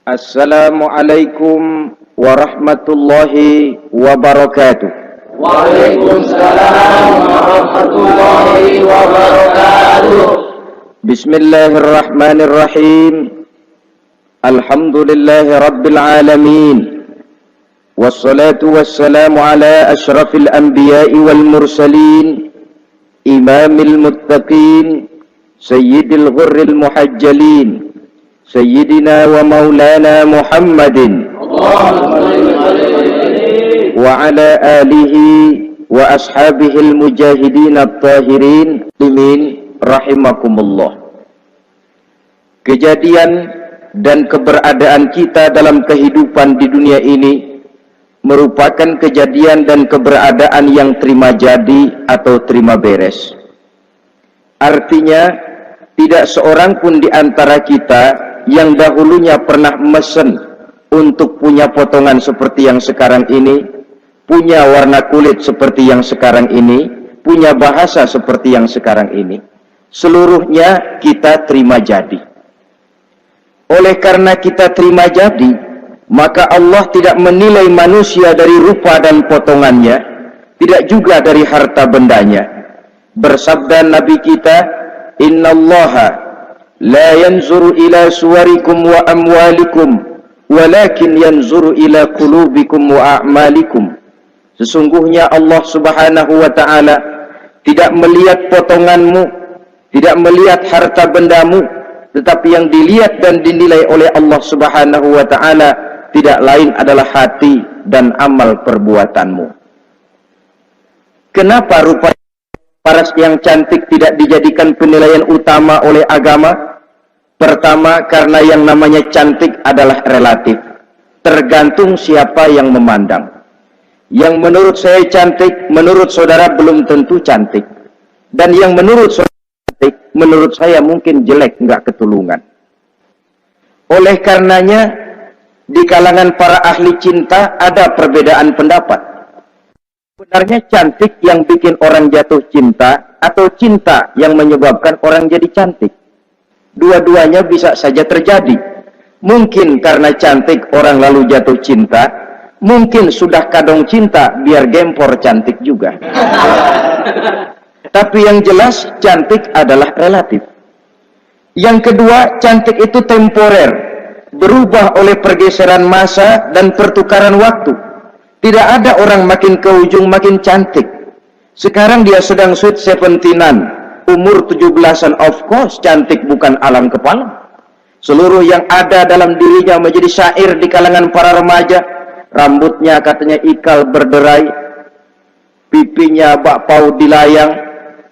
Assalamualaikum warahmatullahi wabarakatuh. Waalaikumsalam warahmatullahi wabarakatuh. Bismillahirrahmanirrahim. Alhamdulillahi rabbil alamin. Wassalatu wassalamu ala ashrafil anbiya'i wal mursalin, imamil muttaqin, sayyidil ghurril muhajjalin, sayyidina wa maulana Muhammadin wa ala alihi wa ashabihil mujahidin at-tahirin limin rahimakumullah. Kejadian dan keberadaan kita dalam kehidupan di dunia ini merupakan kejadian dan keberadaan yang terima jadi atau terima beres. Artinya, tidak seorang pun di antara kita yang dahulunya pernah mesen untuk punya potongan seperti yang sekarang ini, punya warna kulit seperti yang sekarang ini, punya bahasa seperti yang sekarang ini. Seluruhnya kita terima jadi. Oleh karena kita terima jadi, maka Allah tidak menilai manusia dari rupa dan potongannya, tidak juga dari harta bendanya. Bersabda Nabi kita, "Innallaha la yanzuru ila suwarikum wa amwalikum, walakin yanzuru ila qulubikum wa a'malikum." Sesungguhnya Allah Subhanahu wa ta'ala tidak melihat potonganmu, tidak melihat harta bendamu, tetapi yang dilihat dan dinilai oleh Allah Subhanahu wa ta'ala tidak lain adalah hati dan amal perbuatanmu. Kenapa rupa paras yang cantik tidak dijadikan penilaian utama oleh agama? Pertama, karena yang namanya cantik adalah relatif, tergantung siapa yang memandang. Yang menurut saya cantik, menurut saudara belum tentu cantik. Dan yang menurut saudara cantik, menurut saya mungkin jelek, enggak ketulungan. Oleh karenanya, di kalangan para ahli cinta ada perbedaan pendapat. Sebenarnya cantik yang bikin orang jatuh cinta atau cinta yang menyebabkan orang jadi cantik? Dua-duanya bisa saja terjadi. Mungkin karena cantik orang lalu jatuh cinta, mungkin sudah kadong cinta biar gempor cantik juga. Tapi yang jelas cantik adalah relatif. Yang kedua, cantik itu temporer, berubah oleh pergeseran masa dan pertukaran waktu. Tidak ada orang makin ke ujung makin cantik. Sekarang dia sedang sweet 17-an, umur 17-an, of course cantik bukan alam kepala. Seluruh yang ada dalam dirinya menjadi syair di kalangan para remaja. Rambutnya katanya ikal berderai, pipinya bakpao dilayang,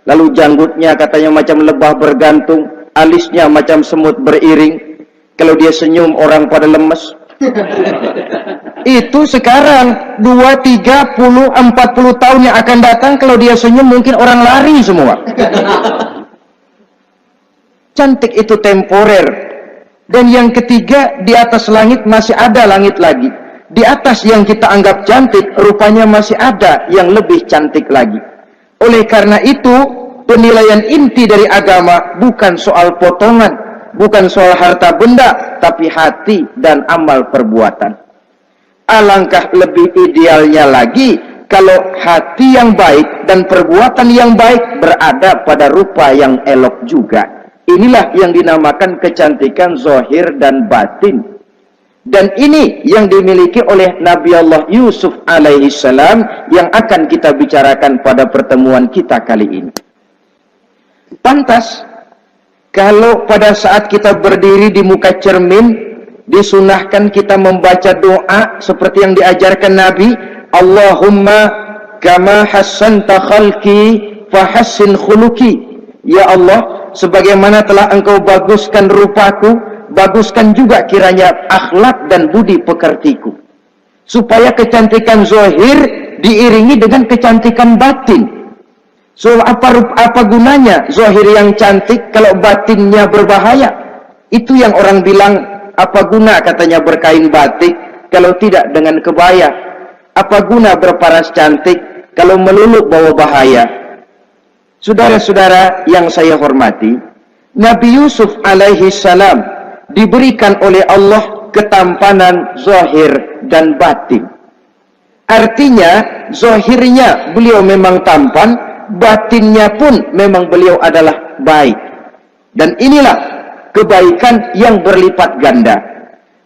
lalu janggutnya katanya macam lebah bergantung, alisnya macam semut beriring. Kalau dia senyum orang pada lemes. Itu sekarang 2, 30, 40 tahun yang akan datang, kalau dia senyum mungkin orang lari semua. Cantik itu temporer. Dan yang ketiga, di atas langit masih ada langit lagi. Di atas yang kita anggap cantik, rupanya masih ada yang lebih cantik lagi. Oleh karena itu, penilaian inti dari agama bukan soal potongan, bukan soal harta benda, tapi hati dan amal perbuatan. Alangkah lebih idealnya lagi kalau hati yang baik dan perbuatan yang baik berada pada rupa yang elok juga. Inilah yang dinamakan kecantikan zahir dan batin. Dan ini yang dimiliki oleh Nabi Allah Yusuf alaihi salam yang akan kita bicarakan pada pertemuan kita kali ini. Pantas kalau pada saat kita berdiri di muka cermin, disunahkan kita membaca doa seperti yang diajarkan Nabi, Allahumma kama hassanta khalqi fahassin khuluqi. Ya Allah, sebagaimana telah engkau baguskan rupaku, baguskan juga kiranya akhlak dan budi pekertiku. Supaya kecantikan zahir diiringi dengan kecantikan batin. So apa gunanya zahir yang cantik kalau batinnya berbahaya? Itu yang orang bilang, apa guna katanya berkain batik kalau tidak dengan kebaya? Apa guna berparas cantik kalau melulu bawa bahaya? Saudara-saudara yang saya hormati, Nabi Yusuf alaihi salam diberikan oleh Allah ketampanan zahir dan batin. Artinya, zahirnya beliau memang tampan, batinnya pun memang beliau adalah baik. Dan inilah kebaikan yang berlipat ganda.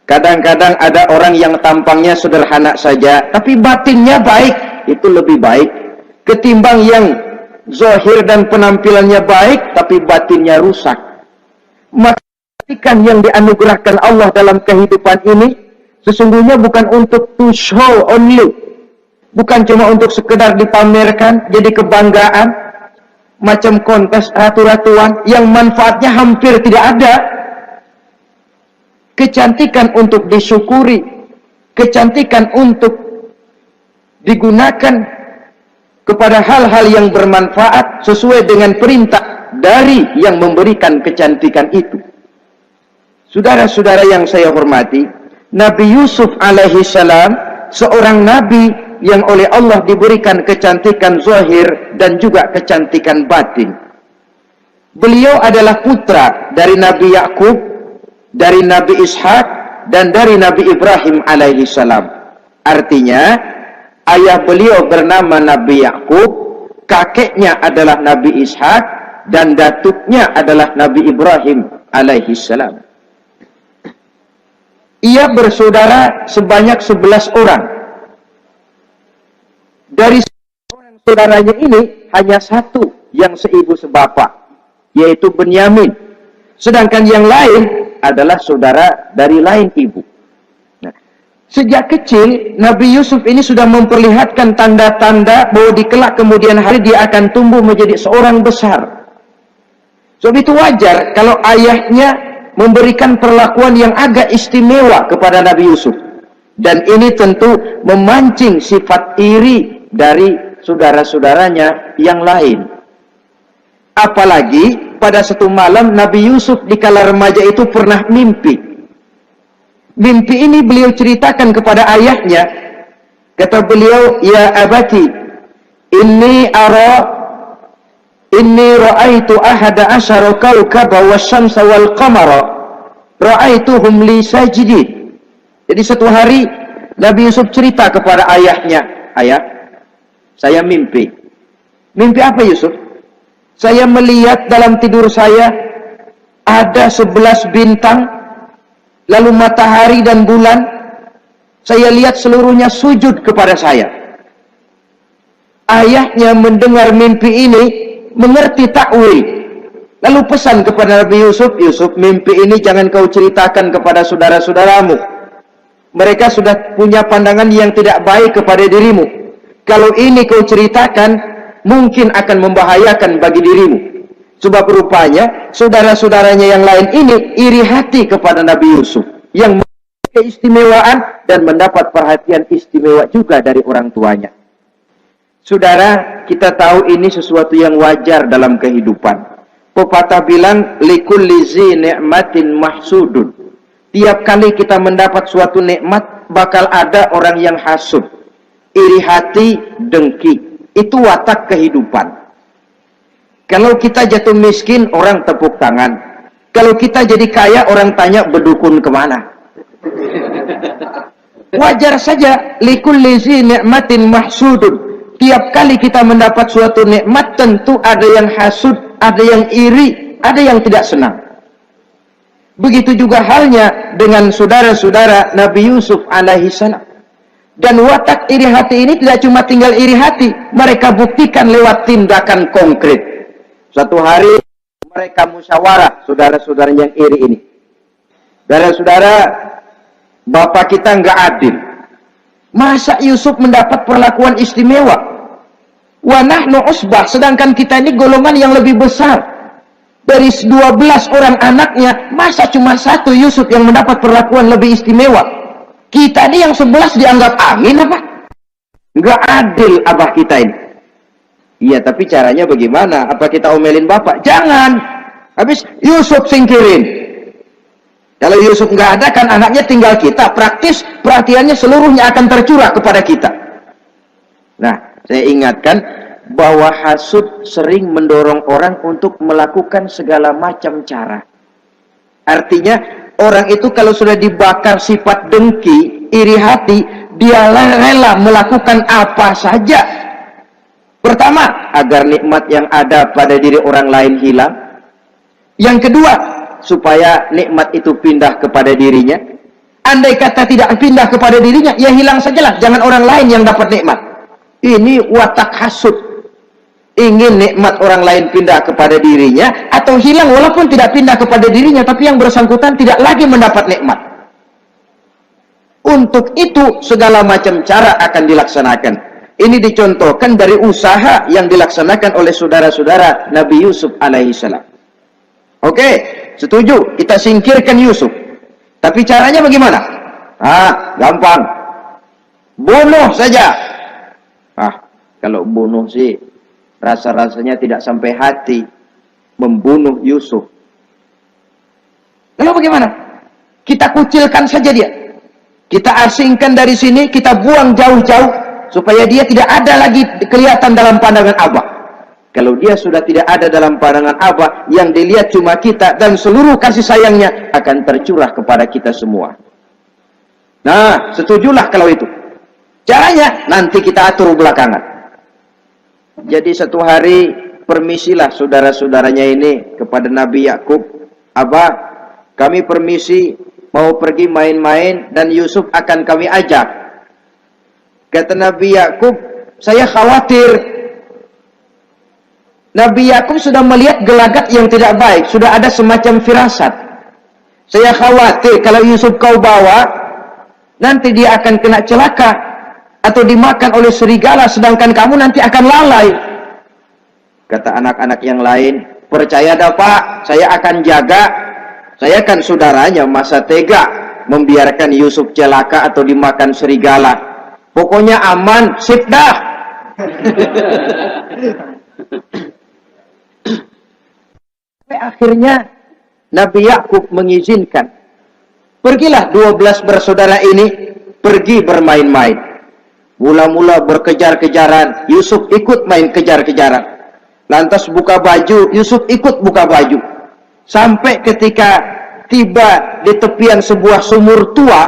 Kadang-kadang ada orang yang tampangnya sederhana saja, tapi batinnya baik. Itu lebih baik ketimbang yang zahir dan penampilannya baik, tapi batinnya rusak. Maka kebaikan yang dianugerahkan Allah dalam kehidupan ini sesungguhnya bukan untuk to show only, bukan cuma untuk sekedar dipamerkan jadi kebanggaan macam kontes ratu-ratuan yang manfaatnya hampir tidak ada. Kecantikan untuk disyukuri, kecantikan untuk digunakan kepada hal-hal yang bermanfaat sesuai dengan perintah dari yang memberikan kecantikan itu. Saudara-saudara yang saya hormati, Nabi Yusuf alaihi salam seorang nabi yang oleh Allah diberikan kecantikan zahir dan juga kecantikan batin. Beliau adalah putra dari Nabi Yakub, dari Nabi Ishak, dan dari Nabi Ibrahim alaihi salam. Artinya, ayah beliau bernama Nabi Yakub, kakeknya adalah Nabi Ishak, dan datuknya adalah Nabi Ibrahim alaihi salam. Ia bersaudara sebanyak 11 orang. Dari orang saudaranya ini hanya satu yang seibu sebapak, yaitu Benyamin. Sedangkan yang lain adalah saudara dari lain ibu. Nah, sejak kecil Nabi Yusuf ini sudah memperlihatkan tanda-tanda bahwa di kelak kemudian hari dia akan tumbuh menjadi seorang besar. Sebab itu wajar kalau ayahnya memberikan perlakuan yang agak istimewa kepada Nabi Yusuf. Dan ini tentu memancing sifat iri dari saudara-saudaranya yang lain. Apalagi pada satu malam Nabi Yusuf di kala remaja itu pernah mimpi. Mimpi ini beliau ceritakan kepada ayahnya. Kata beliau, "Ya abati, inni ra'aitu ahada asyara kawkaba wasyamsa wal qamara ra'aituhum li sajidin." Jadi satu hari Nabi Yusuf cerita kepada ayahnya, "Ayah, saya mimpi." Mimpi apa Yusuf? "Saya melihat dalam tidur saya ada 11 bintang, lalu matahari dan bulan. Saya lihat seluruhnya sujud kepada saya." Ayahnya mendengar mimpi ini, mengerti takwil. Lalu pesan kepada Nabi Yusuf, "Yusuf, mimpi ini jangan kau ceritakan kepada saudara-saudaramu. Mereka sudah punya pandangan yang tidak baik kepada dirimu. Kalau ini kau ceritakan, mungkin akan membahayakan bagi dirimu." Sebab rupanya saudara-saudaranya yang lain ini iri hati kepada Nabi Yusuf yang memiliki keistimewaan dan mendapat perhatian istimewa juga dari orang tuanya. Saudara, kita tahu ini sesuatu yang wajar dalam kehidupan. Pepatah bilang, likulli zi ni'matin mahsudun. Tiap kali kita mendapat suatu nikmat, bakal ada orang yang hasud, iri hati, dengki. Itu watak kehidupan. Kalau kita jatuh miskin, orang tepuk tangan. Kalau kita jadi kaya, orang tanya berdukun kemana. Wajar saja, likulli zi ni'matin mahsudun. Tiap kali kita mendapat suatu nikmat, tentu ada yang hasud, ada yang iri, ada yang tidak senang. Begitu juga halnya dengan saudara-saudara Nabi Yusuf alaihi salam. Dan watak iri hati ini tidak cuma tinggal iri hati, mereka buktikan lewat tindakan konkret. Suatu hari mereka musyawarah, saudara-saudara yang iri ini. Saudara-saudara, bapak kita nggak adil. Masa Yusuf mendapat perlakuan istimewa? Wa nahnu usbah, sedangkan kita ini golongan yang lebih besar. Dari 12 orang anaknya, masa cuma satu Yusuf yang mendapat perlakuan lebih istimewa? Kita ini yang 11 dianggap angin apa? Nggak adil abah kita ini. Iya, tapi caranya bagaimana? Apa kita omelin bapak? Jangan. Habis Yusuf singkirin. Kalau Yusuf nggak ada, kan anaknya tinggal kita. Praktis perhatiannya seluruhnya akan tercurah kepada kita. Nah, saya ingatkan bahwa hasud sering mendorong orang untuk melakukan segala macam cara. Artinya, Orang itu kalau sudah dibakar sifat dengki, iri hati, dia rela melakukan apa saja. Pertama, agar nikmat yang ada pada diri orang lain hilang. Yang kedua, supaya nikmat itu pindah kepada dirinya. Andai kata tidak pindah kepada dirinya, ya hilang sajalah. Jangan orang lain yang dapat nikmat. Ini watak hasud. Ingin nikmat orang lain pindah kepada dirinya, atau hilang walaupun tidak pindah kepada dirinya, tapi yang bersangkutan tidak lagi mendapat nikmat. Untuk itu segala macam cara akan dilaksanakan. Ini dicontohkan dari usaha yang dilaksanakan oleh saudara-saudara Nabi Yusuf alaihissalam. Oke, setuju, kita singkirkan Yusuf. Tapi caranya bagaimana? Gampang. Bunuh saja. Kalau bunuh sih rasa-rasanya tidak sampai hati membunuh Yusuf. Lalu bagaimana? Kita kucilkan saja dia. Kita asingkan dari sini, kita buang jauh-jauh supaya dia tidak ada lagi kelihatan dalam pandangan Abah. Kalau dia sudah tidak ada dalam pandangan Abah, yang dilihat cuma kita dan seluruh kasih sayangnya akan tercurah kepada kita semua. Nah, setujulah kalau itu. Caranya nanti kita atur belakangan. Jadi satu hari permisilah saudara-saudaranya ini kepada Nabi Yakub, Abah, kami permisi mau pergi main-main dan Yusuf akan kami ajak. Kata Nabi Yakub, saya khawatir. Nabi Yakub sudah melihat gelagat yang tidak baik, sudah ada semacam firasat. Saya khawatir kalau Yusuf kau bawa, nanti dia akan kena celaka atau dimakan oleh serigala, sedangkan kamu nanti akan lalai. Kata anak-anak yang lain, percaya dah Pak, saya akan jaga. Saya kan saudaranya, masa tega membiarkan Yusuf celaka atau dimakan serigala. Pokoknya aman, sip dah. Akhirnya Nabi Yakub mengizinkan. Pergilah 12 bersaudara ini pergi bermain-main. Mula-mula berkejar-kejaran, Yusuf ikut main kejar-kejaran. Lantas buka baju, Yusuf ikut buka baju. Sampai ketika tiba di tepian sebuah sumur tua,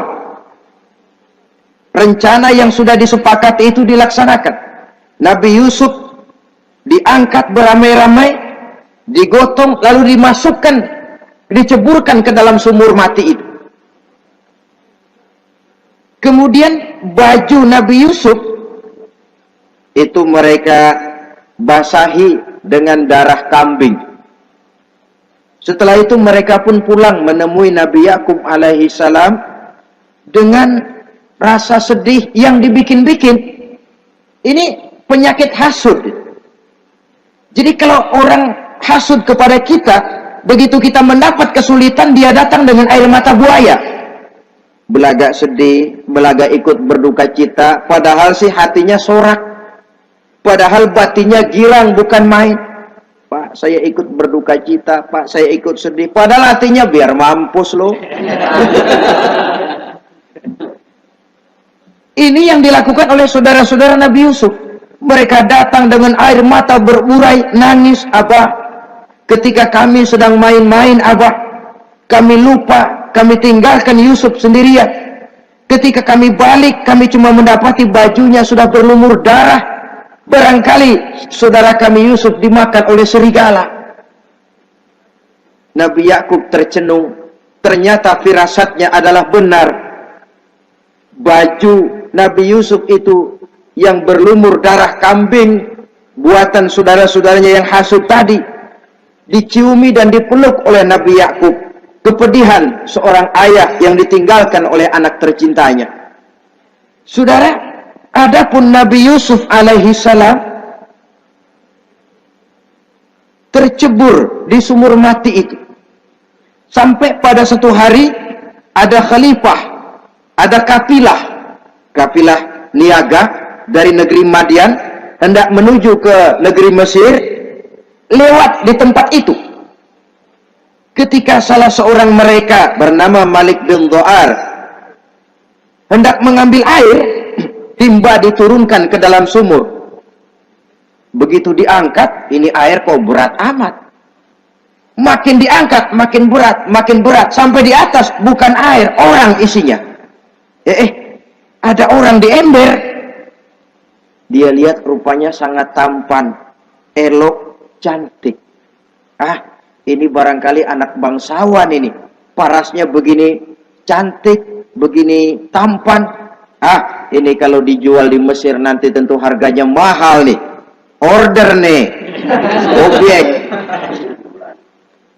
rencana yang sudah disepakati itu dilaksanakan. Nabi Yusuf diangkat beramai-ramai, digotong, lalu dimasukkan, diceburkan ke dalam sumur mati itu. Kemudian baju Nabi Yusuf itu mereka basahi dengan darah kambing. Setelah itu mereka pun pulang menemui Nabi Yakub alaihi salam dengan rasa sedih yang dibikin-bikin. Ini penyakit hasud. Jadi kalau orang hasud kepada kita, begitu kita mendapat kesulitan, dia datang dengan air mata buaya. Belagak sedih, belagak ikut berduka cita, padahal sih hatinya sorak, padahal batinnya girang bukan main. Pak, saya ikut berduka cita, Pak, saya ikut sedih, padahal hatinya biar mampus loh. Ini yang dilakukan oleh saudara-saudara Nabi Yusuf. Mereka datang dengan air mata berurai, nangis, Abah, ketika kami sedang main-main, Abah, kami lupa, kami tinggalkan Yusuf sendirian. Ketika kami balik, kami cuma mendapati bajunya sudah berlumur darah. Barangkali saudara kami Yusuf dimakan oleh serigala. Nabi Yakub tercenung. Ternyata firasatnya adalah benar. Baju Nabi Yusuf itu yang berlumur darah kambing, buatan saudara-saudaranya yang hasud tadi, diciumi dan dipeluk oleh Nabi Yakub. Kepedihan seorang ayah yang ditinggalkan oleh anak tercintanya. Saudara, adapun Nabi Yusuf alaihi salam tercebur di sumur mati itu. Sampai pada satu hari ada khalifah, ada kafilah niaga dari negeri Madian hendak menuju ke negeri Mesir, lewat di tempat itu. Ketika salah seorang mereka bernama Malik bin Do'ar hendak mengambil air, timba diturunkan ke dalam sumur. Begitu diangkat, ini air kok berat amat. Makin diangkat, makin berat, sampai di atas bukan air, orang isinya. Ada orang di ember. Dia lihat rupanya sangat tampan, elok, cantik. Ini barangkali anak bangsawan ini. Parasnya begini cantik, begini tampan. Ini kalau dijual di Mesir nanti tentu harganya mahal nih. Order nih. Objek.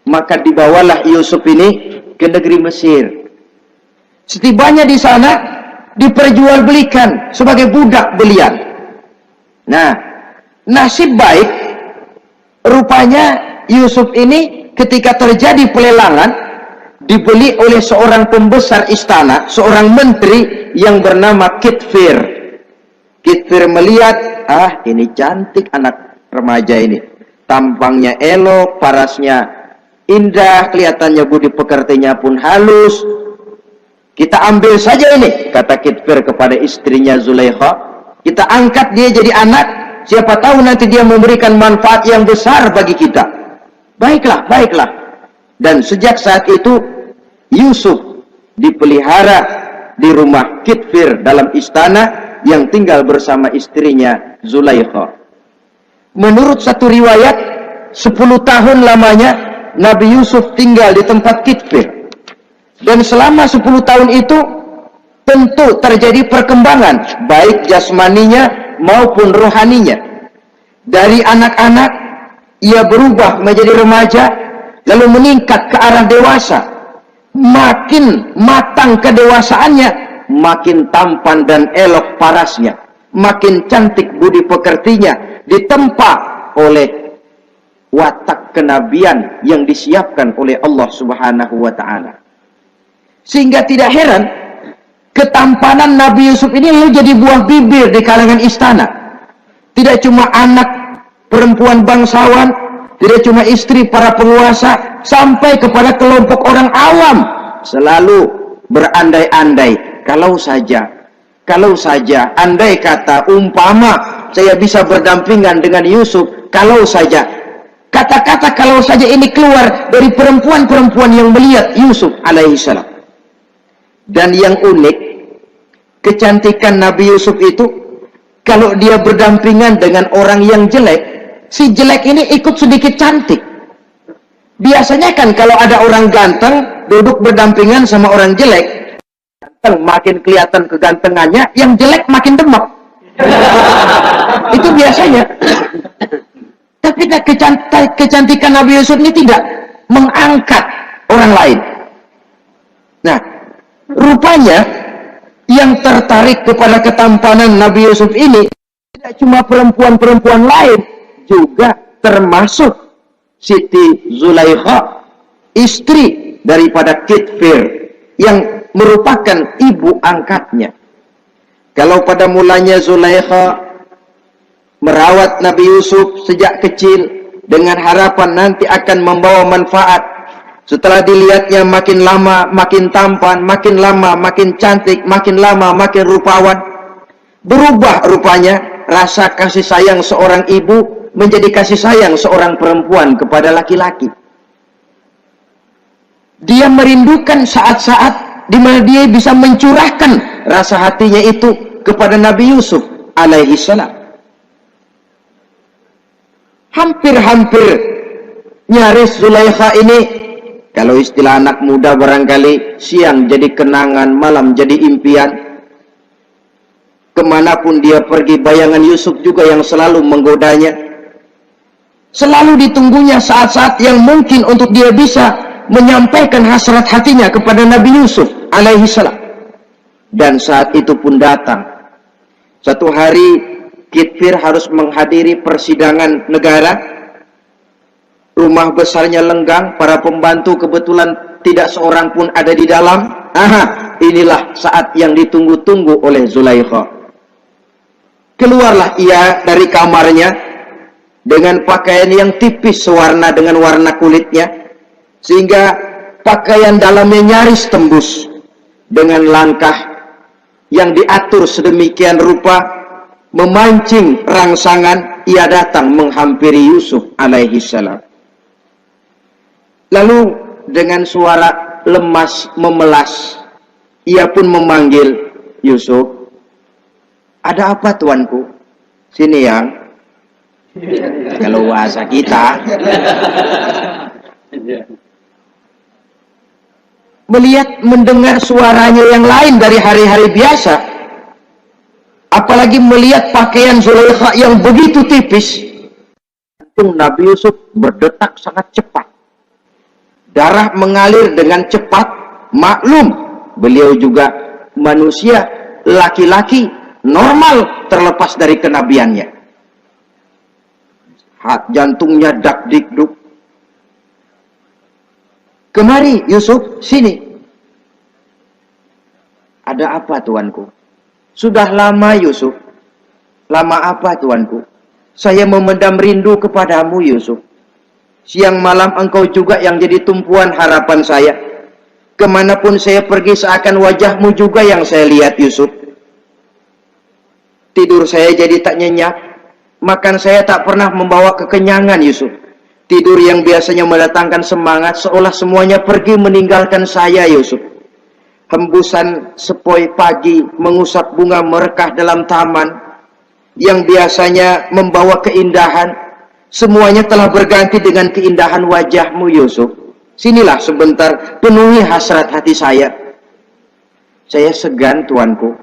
Maka dibawalah Yusuf ini ke negeri Mesir. Setibanya di sana diperjualbelikan sebagai budak belian. Nah, nasib baik rupanya Yusuf ini ketika terjadi pelelangan dibeli oleh seorang pembesar istana, seorang menteri yang bernama Kitfir. Kitfir melihat, ini cantik anak remaja ini. Tampangnya elok, parasnya indah, kelihatannya budi pekertinya pun halus. Kita ambil saja ini, kata Kitfir kepada istrinya Zulaikha. Kita angkat dia jadi anak, siapa tahu nanti dia memberikan manfaat yang besar bagi kita. Baiklah, baiklah. Dan sejak saat itu Yusuf dipelihara di rumah Kitfir dalam istana yang tinggal bersama istrinya Zulaikha. Menurut satu riwayat, 10 tahun lamanya Nabi Yusuf tinggal di tempat Kitfir. Dan selama 10 tahun itu tentu terjadi perkembangan baik jasmaninya maupun rohaninya. Dari anak-anak ia berubah menjadi remaja, lalu meningkat ke arah dewasa. Makin matang kedewasaannya, makin tampan dan elok parasnya, makin cantik budi pekertinya, ditempa oleh watak kenabian yang disiapkan oleh Allah Subhanahu wa ta'ala. Sehingga tidak heran ketampanan Nabi Yusuf ini lalu jadi buah bibir di kalangan istana. Tidak cuma anak perempuan bangsawan, tidak cuma istri para penguasa, sampai kepada kelompok orang awam selalu berandai-andai, kalau saja andai kata umpama saya bisa berdampingan dengan Yusuf, kalau saja. Kata-kata kalau saja ini keluar dari perempuan-perempuan yang melihat Yusuf alaihissalam. Dan yang unik, kecantikan Nabi Yusuf itu, kalau dia berdampingan dengan orang yang jelek, si jelek ini ikut sedikit cantik. Biasanya kan kalau ada orang ganteng duduk berdampingan sama orang jelek, ganteng makin kelihatan kegantengannya, yang jelek makin demek. Itu biasanya. Tapi kecantikan Nabi Yusuf ini tidak mengangkat orang lain. Nah, rupanya yang tertarik kepada ketampanan Nabi Yusuf ini tidak cuma perempuan-perempuan lain, juga termasuk Siti Zulaikha, istri daripada Kitfir, yang merupakan ibu angkatnya. Kalau pada mulanya Zulaikha merawat Nabi Yusuf sejak kecil dengan harapan nanti akan membawa manfaat. Setelah dilihatnya makin lama makin tampan, makin lama makin cantik, makin lama makin rupawan, berubah rupanya rasa kasih sayang seorang ibu menjadi kasih sayang seorang perempuan kepada laki-laki. Dia merindukan saat-saat di mana dia bisa mencurahkan rasa hatinya itu kepada Nabi Yusuf alaihissalam. Hampir-hampir nyaris Zulaikha ini, kalau istilah anak muda barangkali, siang jadi kenangan, malam jadi impian. Kemanapun dia pergi, bayangan Yusuf juga yang selalu menggodanya. Selalu ditunggunya saat-saat yang mungkin untuk dia bisa menyampaikan hasrat hatinya kepada Nabi Yusuf alaihissalam. Dan saat itu pun datang. Satu hari Kitfir harus menghadiri persidangan negara. Rumah besarnya lenggang, para pembantu kebetulan tidak seorang pun ada di dalam. Inilah saat yang ditunggu-tunggu oleh Zulaikha. Keluarlah ia dari kamarnya dengan pakaian yang tipis sewarna dengan warna kulitnya, sehingga pakaian dalamnya nyaris tembus. Dengan langkah yang diatur sedemikian rupa, memancing rangsangan, ia datang menghampiri Yusuf alaihissalam. Lalu dengan suara lemas memelas, ia pun memanggil Yusuf. Ada apa tuanku? Sini yang. Kalau bahasa kita. Melihat mendengar suaranya yang lain dari hari-hari biasa. Apalagi melihat pakaian Zulaikha yang begitu tipis. Nabi Yusuf berdetak sangat cepat. Darah mengalir dengan cepat. Maklum, beliau juga manusia, laki-laki, normal terlepas dari kenabiannya. Jantungnya dak-dik-duk. Kemari Yusuf, sini. Ada apa tuanku? Sudah lama Yusuf. Lama apa tuanku? Saya memendam rindu kepadamu Yusuf. Siang malam engkau juga yang jadi tumpuan harapan saya. Kemanapun saya pergi seakan wajahmu juga yang saya lihat Yusuf. Tidur saya jadi tak nyenyak. Makan saya tak pernah membawa kekenyangan Yusuf. Tidur yang biasanya mendatangkan semangat seolah semuanya pergi meninggalkan saya Yusuf. Hembusan sepoi pagi mengusap bunga merekah dalam taman yang biasanya membawa keindahan, semuanya telah berganti dengan keindahan wajahmu Yusuf. Sinilah sebentar, penuhi hasrat hati saya. Saya segan tuanku.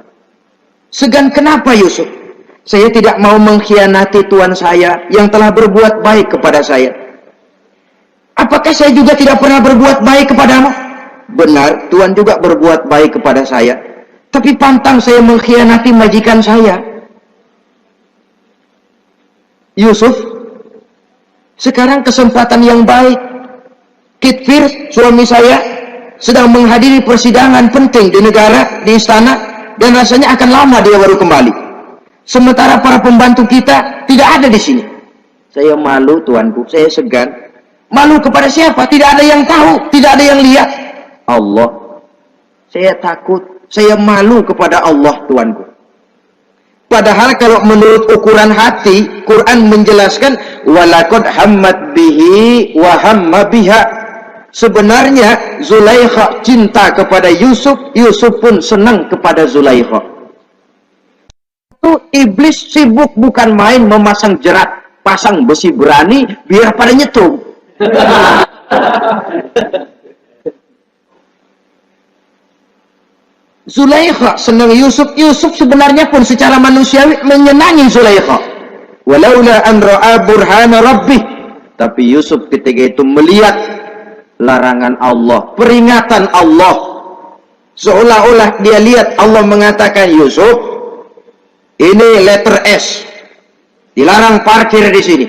Segan kenapa Yusuf? Saya tidak mau mengkhianati tuan saya yang telah berbuat baik kepada saya. Apakah saya juga tidak pernah berbuat baik kepadamu? Benar, Tuhan juga berbuat baik kepada saya. Tapi pantang saya mengkhianati majikan saya. Yusuf, sekarang kesempatan yang baik. Kitfir, suami saya, sedang menghadiri persidangan penting di negara, di istana, dan rasanya akan lama dia baru kembali. Sementara para pembantu kita tidak ada di sini. Saya malu tuanku, saya segan. Malu kepada siapa? Tidak ada yang tahu, tidak ada yang lihat. Allah. Saya takut, saya malu kepada Allah tuanku. Padahal kalau menurut ukuran hati, Quran menjelaskan walaqad hammat bihi wa hamma biha. Sebenarnya Zulaikha cinta kepada Yusuf, Yusuf pun senang kepada Zulaikha. Itu iblis sibuk bukan main memasang jerat, pasang besi berani biar pada nyetrum. Zulaikha senang Yusuf. Yusuf sebenarnya pun secara manusiawi menyenangi Zulaikha. Walaula an ra'a burhana rabbih. Tapi Yusuf ketika itu melihat larangan Allah, peringatan Allah. Seolah-olah dia lihat Allah mengatakan, Yusuf, ini letter S. Dilarang parkir di sini.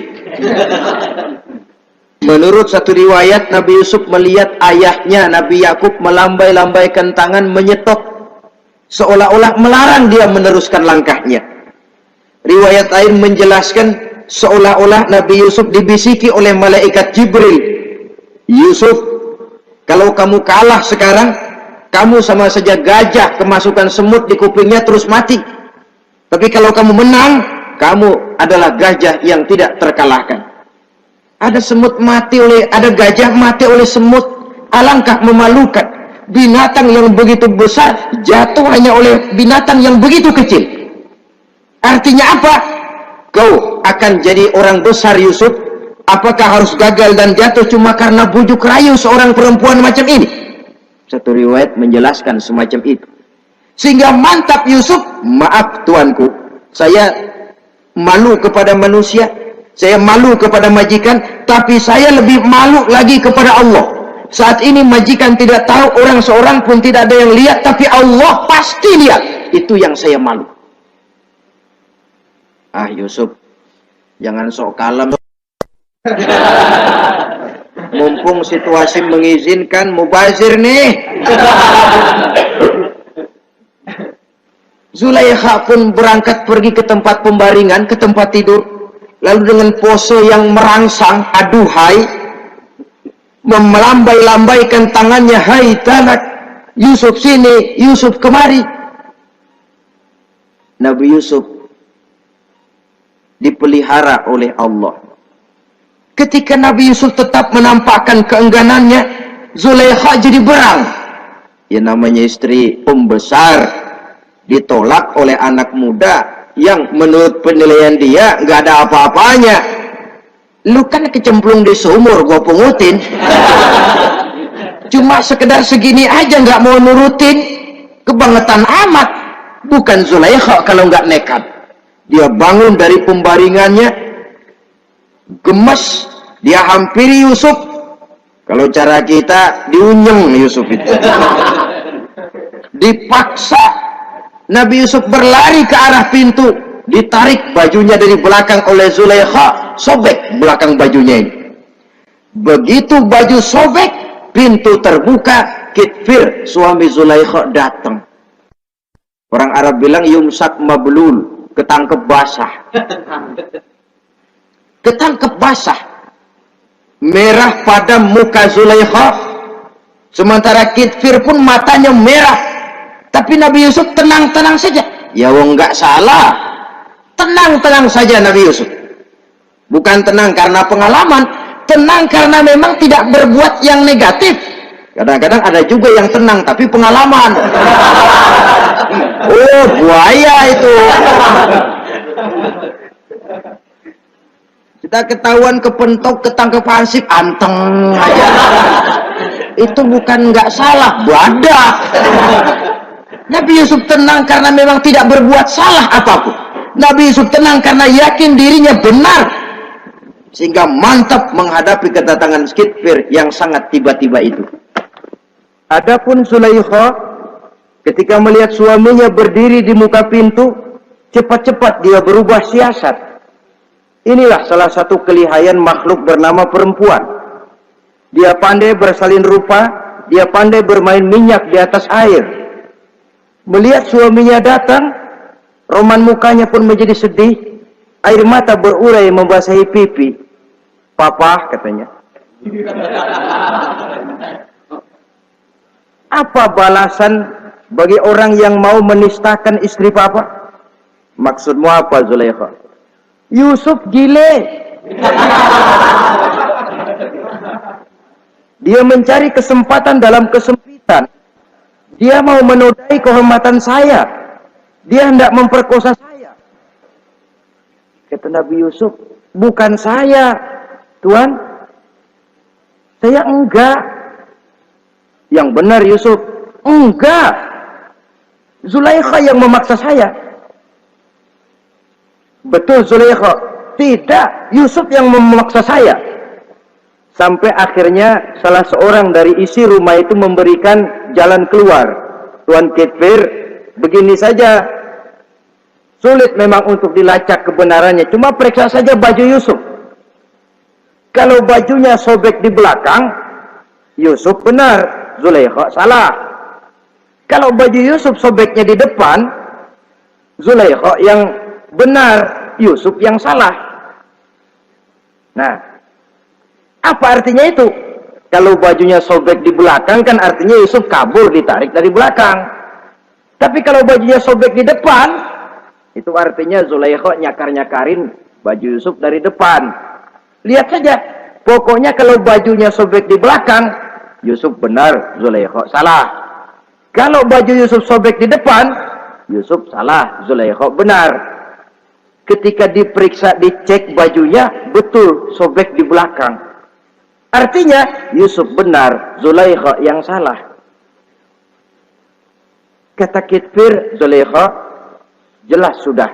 Menurut satu riwayat, Nabi Yusuf melihat ayahnya, Nabi Yakub, melambai-lambaikan tangan menyetop. Seolah-olah melarang dia meneruskan langkahnya. Riwayat lain menjelaskan, seolah-olah Nabi Yusuf dibisiki oleh malaikat Jibril. Yusuf, kalau kamu kalah sekarang, kamu sama saja gajah kemasukan semut di kupingnya terus mati. Tapi kalau kamu menang, kamu adalah gajah yang tidak terkalahkan. Ada semut mati oleh, ada gajah mati oleh semut. Alangkah memalukan. Binatang yang begitu besar jatuh hanya oleh binatang yang begitu kecil. Artinya apa? Kau akan jadi orang besar Yusuf. Apakah harus gagal dan jatuh cuma karena bujuk rayu seorang perempuan macam ini? Satu riwayat menjelaskan semacam itu. Sehingga mantap Yusuf, maaf tuanku, saya malu kepada manusia, saya malu kepada majikan, tapi saya lebih malu lagi kepada Allah. Saat ini majikan tidak tahu, orang seorang pun tidak ada yang lihat, tapi Allah pasti lihat. Itu yang saya malu. Ah Yusuf, jangan sok kalem. Mumpung situasi mengizinkan, mubazir nih. Zulaikha pun berangkat pergi ke tempat pembaringan, ke tempat tidur. Lalu dengan pose yang merangsang, aduhai, melambai-lambaikan tangannya, hai tanak, Yusuf sini, Yusuf kemari. Nabi Yusuf dipelihara oleh Allah. Ketika Nabi Yusuf tetap menampakkan keengganannya, Zulaikha jadi berang. Ya namanya istri pembesar ditolak oleh anak muda yang menurut penilaian dia nggak ada apa-apanya. Lu kan kecemplung di sumur, gua pungutin. Cuma sekedar segini aja nggak mau nurutin, kebangetan amat. Bukan Zulaikha kalau nggak nekat. Dia bangun dari pembaringannya, gemes, dia hampiri Yusuf. Kalau cara kita diunyeng Yusuf itu. Dipaksa Nabi Yusuf berlari ke arah pintu, ditarik bajunya dari belakang oleh Zulaikha, sobek belakang bajunya ini. Begitu baju sobek, pintu terbuka, Kitfir suami Zulaikha datang. Orang Arab bilang yumsak mablul, ketangkep basah. Ketangkep basah. Merah pada muka Zulaikha, sementara Kitfir pun matanya merah. Tapi Nabi Yusuf tenang-tenang saja. Ya wong nggak salah. Tenang-tenang saja Nabi Yusuf. Bukan tenang karena pengalaman, tenang karena memang tidak berbuat yang negatif. Kadang-kadang ada juga yang tenang tapi pengalaman. Oh, buaya itu. Kita ketahuan kepentok, ketangkep hansip, anteng aja. Itu bukan nggak salah, badak. Nabi Yusuf tenang karena memang tidak berbuat salah apapun. Nabi Yusuf tenang karena yakin dirinya benar, sehingga mantap menghadapi kedatangan Kitfir yang sangat tiba-tiba itu. Adapun Zulaikha, ketika melihat suaminya berdiri di muka pintu, cepat-cepat dia berubah siasat. Inilah salah satu kelihayan makhluk bernama perempuan. Dia pandai bersalin rupa, dia pandai bermain minyak di atas air. Melihat suaminya datang, roman mukanya pun menjadi sedih, air mata berurai membasahi pipi. Papa, katanya. Apa balasan bagi orang yang mau menistakan istri papa? Maksudmu apa, Zulaikha? Yusuf gile. Dia mencari kesempatan dalam kesempitan. Dia mau menodai kehormatan saya. Dia hendak memperkosa saya. Kata Nabi Yusuf, bukan saya, Tuan. Saya enggak. Yang benar Yusuf, enggak. Zulaikha yang memaksa saya. Betul Zulaikha, tidak. Yusuf yang memaksa saya. Sampai akhirnya salah seorang dari isi rumah itu memberikan jalan keluar. Tuan Kitfir, begini saja. Sulit memang untuk dilacak kebenarannya. Cuma periksa saja baju Yusuf. Kalau bajunya sobek di belakang, Yusuf benar. Zulaikha salah. Kalau baju Yusuf sobeknya di depan, Zulaikha yang benar, Yusuf yang salah. Nah, apa artinya itu? Kalau bajunya sobek di belakang kan artinya Yusuf kabur, ditarik dari belakang. Tapi kalau bajunya sobek di depan, itu artinya Zulaikha nyakar-nyakarin baju Yusuf dari depan. Lihat saja, pokoknya kalau bajunya sobek di belakang, Yusuf benar, Zulaikha salah. Kalau baju Yusuf sobek di depan, Yusuf salah, Zulaikha benar. Ketika diperiksa, dicek bajunya, betul sobek di belakang. Artinya Yusuf benar, Zulaikha yang salah. Kata Kitfir, Zulaikha, jelas sudah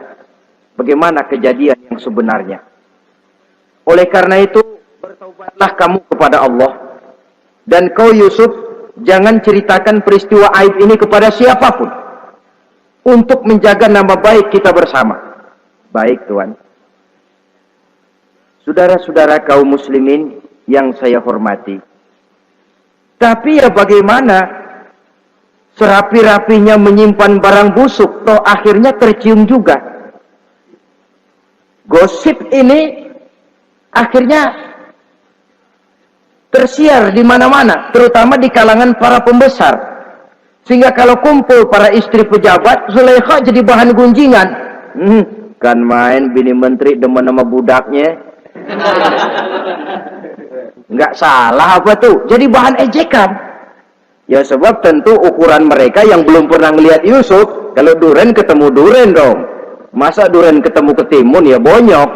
bagaimana kejadian yang sebenarnya. Oleh karena itu, bertaubatlah kamu kepada Allah. Dan kau Yusuf, jangan ceritakan peristiwa aib ini kepada siapapun. Untuk menjaga nama baik kita bersama. Baik Tuan. Saudara-saudara kaum muslimin yang saya hormati. Tapi ya bagaimana? Serapi-rapinya menyimpan barang busuk, toh akhirnya tercium juga. Gosip ini akhirnya tersiar di mana-mana, terutama di kalangan para pembesar. Sehingga kalau kumpul para istri pejabat, Zulaikha jadi bahan gunjingan. Kan main bini menteri demen sama budaknya. Nggak salah apa tuh? Jadi bahan ejekan. Ya sebab tentu ukuran mereka yang belum pernah ngelihat Yusuf, kalau duren ketemu duren dong. Masa duren ketemu ketimun ya bonyok.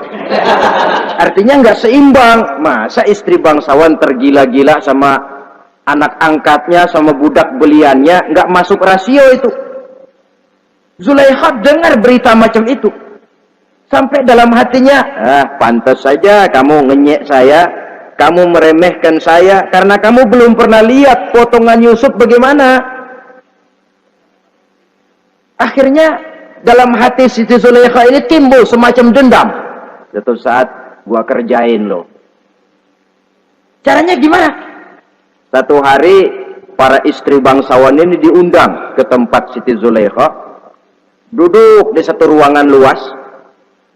Artinya nggak seimbang. Masa istri bangsawan tergila-gila sama anak angkatnya, sama budak beliannya, nggak masuk rasio itu. Zulaikha dengar berita macam itu. Sampai dalam hatinya, pantas saja kamu ngenyek saya, kamu meremehkan saya, karena kamu belum pernah lihat potongan Yusuf bagaimana. Akhirnya dalam hati Siti Zulaikha ini timbul semacam dendam. Suatu saat gua kerjain loh. Caranya gimana? Satu hari para istri bangsawan ini diundang ke tempat Siti Zulaikha. Duduk di satu ruangan luas.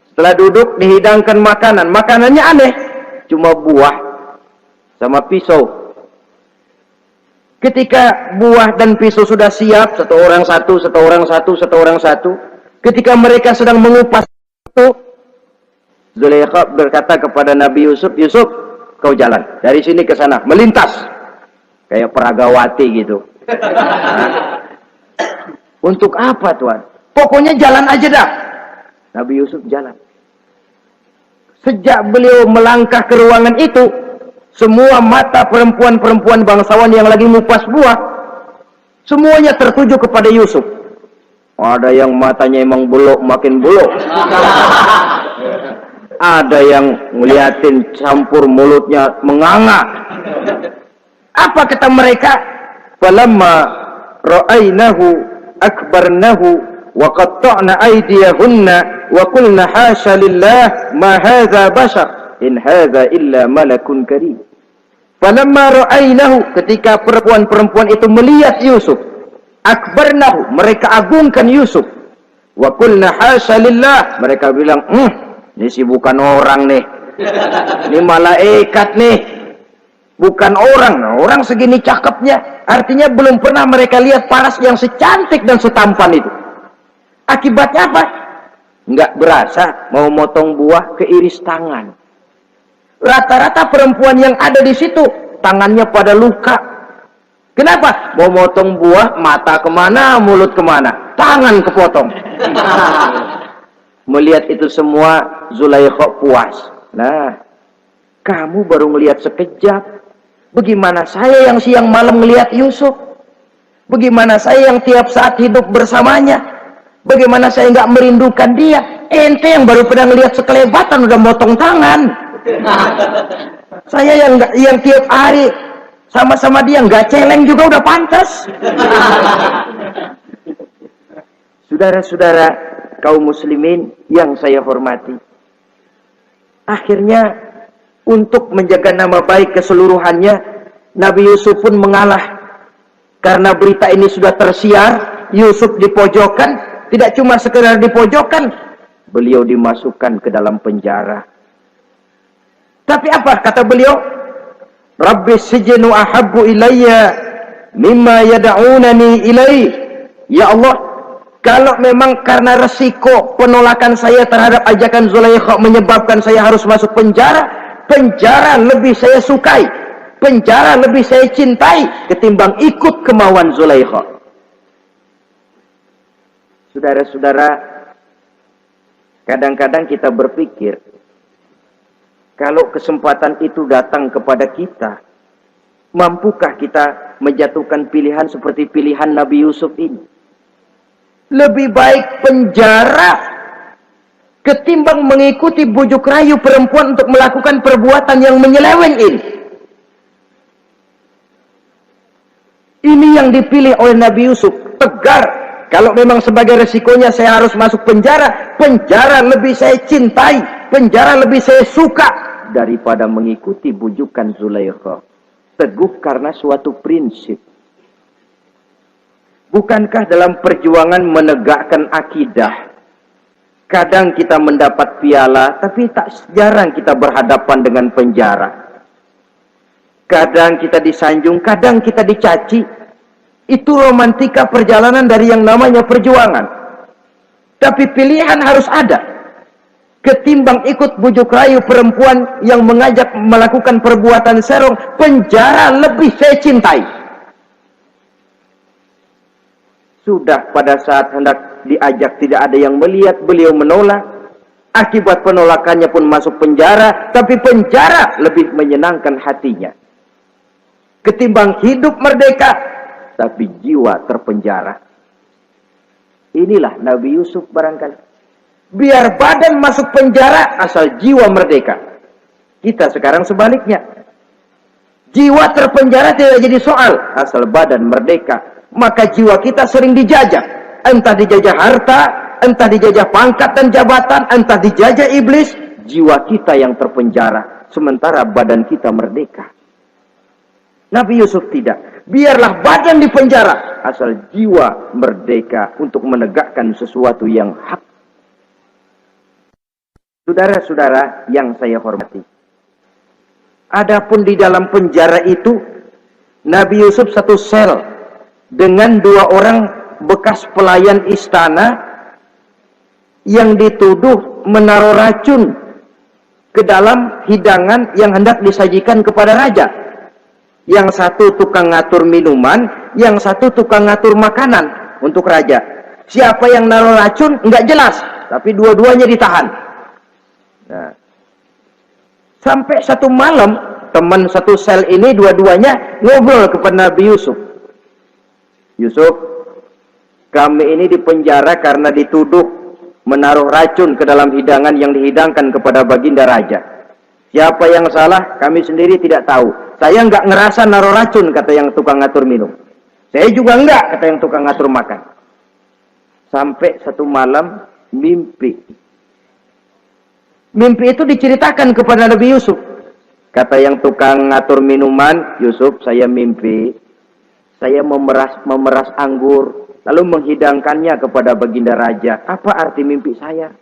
Setelah duduk dihidangkan makanan. Makanannya aneh. Cuma buah sama pisau. Ketika buah dan pisau sudah siap, satu orang satu, satu orang satu, satu orang satu. Ketika mereka sedang mengupas itu, Zulaikha berkata kepada Nabi Yusuf, Yusuf, kau jalan dari sini ke sana, melintas kayak peragawati gitu. Untuk apa Tuhan? Pokoknya jalan aja dah. Nabi Yusuf jalan. Sejak beliau melangkah ke ruangan itu, semua mata perempuan-perempuan bangsawan yang lagi ngupas buah, semuanya tertuju kepada Yusuf. Ada yang matanya emang buluk makin buluk. Ada yang ngeliatin campur mulutnya menganga. Apa kata mereka? Falamma ra'ainahu akbarnahu wa qatta'na aydiyahunna wa qulna hasya lillah ma hadza bashar in hadza illa malakun karim. Falamma ra'ainahu, ketika perempuan-perempuan itu melihat Yusuf, akbarnahu, mereka agungkan Yusuf. Wa qulna hasya lillah, mereka bilang, ini sih bukan orang nih. Ini malaikat nih. Bukan orang. Nah, orang segini cakepnya. Artinya belum pernah mereka lihat paras yang secantik dan setampan itu. Akibatnya apa? Nggak berasa mau motong buah keiris tangan. Rata-rata perempuan yang ada di situ tangannya pada luka. Kenapa? Mau motong buah, mata kemana, mulut kemana, tangan kepotong. Melihat itu semua, Zulaikha puas. Nah, kamu baru melihat sekejap. Bagaimana saya yang siang malam melihat Yusuf? Bagaimana saya yang tiap saat hidup bersamanya? Bagaimana saya nggak merindukan dia? Ente yang baru pernah melihat sekelebatan udah motong tangan. Saya yang tiap hari sama-sama dia nggak celeng juga udah pantas. Saudara-saudara kaum muslimin yang saya hormati, akhirnya untuk menjaga nama baik keseluruhannya, Nabi Yusuf pun mengalah. Karena berita ini sudah tersiar, Yusuf dipojokkan. Tidak cuma sekedar dipojokkan, beliau dimasukkan ke dalam penjara. Tapi apa kata beliau? Rabbis sijnu ahabbu ilayya mimma yad'unani ilaih. Ya Allah, kalau memang karena resiko penolakan saya terhadap ajakan Zulaikha menyebabkan saya harus masuk penjara, penjara lebih saya sukai, penjara lebih saya cintai ketimbang ikut kemauan Zulaikha. Saudara-saudara, kadang-kadang kita berpikir, kalau kesempatan itu datang kepada kita, mampukah kita menjatuhkan pilihan seperti pilihan Nabi Yusuf ini? Lebih baik penjara ketimbang mengikuti bujuk rayu perempuan untuk melakukan perbuatan yang menyeleweng ini. Ini yang dipilih oleh Nabi Yusuf, tegar. Kalau memang sebagai resikonya saya harus masuk penjara, penjara lebih saya cintai, penjara lebih saya suka daripada mengikuti bujukan Zulaikha. Teguh karena suatu prinsip. Bukankah dalam perjuangan menegakkan akidah, kadang kita mendapat piala, tapi tak jarang kita berhadapan dengan penjara. Kadang kita disanjung, kadang kita dicaci. Itu romantika perjalanan dari yang namanya perjuangan. Tapi pilihan harus ada. ketimbang ikut bujuk rayu perempuan yang mengajak melakukan perbuatan serong. Penjara lebih saya cintai. Sudah pada saat hendak diajak tidak ada yang melihat, beliau menolak. Akibat penolakannya pun masuk penjara, tapi penjara lebih menyenangkan hatinya ketimbang hidup merdeka tapi jiwa terpenjara. Inilah Nabi Yusuf barangkali. Biar badan masuk penjara asal jiwa merdeka. Kita sekarang sebaliknya. Jiwa terpenjara tidak jadi soal asal badan merdeka. Maka jiwa kita sering dijajah. Entah dijajah harta, entah dijajah pangkat dan jabatan, entah dijajah iblis. Jiwa kita yang terpenjara, sementara badan kita merdeka. Nabi Yusuf tidak. Biarlah badan di penjara, asal jiwa merdeka untuk menegakkan sesuatu yang hak. Saudara-saudara yang saya hormati, adapun di dalam penjara itu, Nabi Yusuf satu sel dengan 2 orang bekas pelayan istana yang dituduh menaruh racun ke dalam hidangan yang hendak disajikan kepada raja. Yang satu tukang ngatur minuman, yang satu tukang ngatur makanan untuk raja. Siapa yang naruh racun enggak jelas, tapi dua-duanya ditahan. Nah, sampai satu malam teman satu sel ini dua-duanya ngobrol kepada Nabi Yusuf. Yusuf, kami ini dipenjara karena dituduh menaruh racun ke dalam hidangan yang dihidangkan kepada baginda raja. Siapa yang salah, kami sendiri tidak tahu. Saya enggak ngerasa naruh racun, kata yang tukang ngatur minum. Saya juga enggak, kata yang tukang ngatur makan. Sampai satu malam mimpi. Mimpi itu diceritakan kepada Nabi Yusuf. Kata yang tukang ngatur minuman, Yusuf, saya mimpi. Saya memeras anggur, lalu menghidangkannya kepada baginda raja. Apa arti mimpi saya?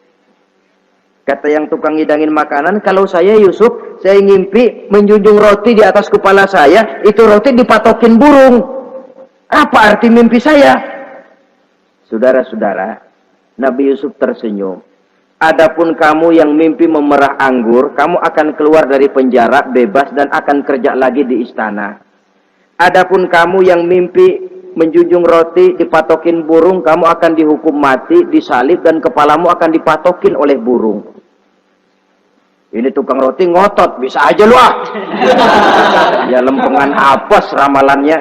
Kata yang tukang hidangin makanan, kalau saya Yusuf, saya ngimpi menjunjung roti di atas kepala saya, itu roti dipatokin burung. Apa arti mimpi saya? Saudara-saudara, Nabi Yusuf tersenyum. Adapun kamu yang mimpi memerah anggur, kamu akan keluar dari penjara bebas dan akan kerja lagi di istana. Adapun kamu yang mimpi menjunjung roti dipatokin burung, kamu akan dihukum mati, disalib dan kepalamu akan dipatokin oleh burung. Ini tukang roti ngotot, bisa aja lu ah. Ya lempengan apes ramalannya.